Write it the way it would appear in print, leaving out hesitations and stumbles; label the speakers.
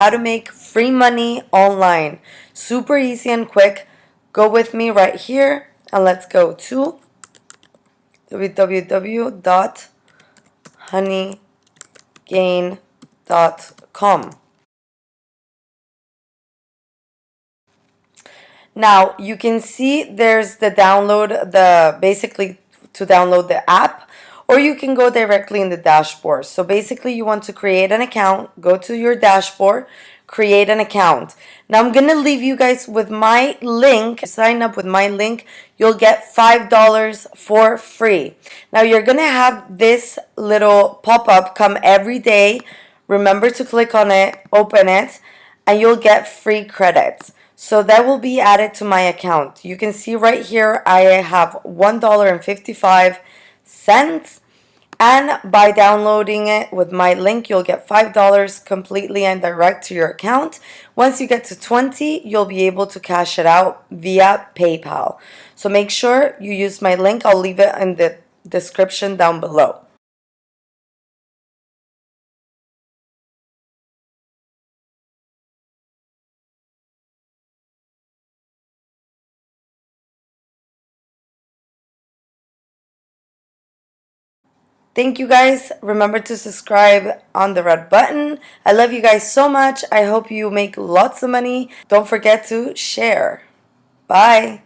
Speaker 1: how to make free money online. Super easy and quick. Go with me right here and let's go to www.honeygain.com. Now you can see there's the download, the basically to download the app, or you can go directly in the dashboard. So basically you want to create an account, go to your dashboard, create an account. Now I'm gonna leave you guys with my link. Sign up with my link, you'll get $5 for free. Now you're gonna have this little pop-up come every day. Remember to click on it, open it, and you'll get free credits. So that will be added to my account. You can see right here I have $1.55, and by downloading it with my link you'll get $5 completely and direct to your account. Once you get to 20, you'll be able to cash it out via PayPal. So make sure you use my link. I'll leave it in the description down below. Thank you guys. Remember to subscribe on the red button. I love you guys so much. I hope you make lots of money. Don't forget to share. Bye.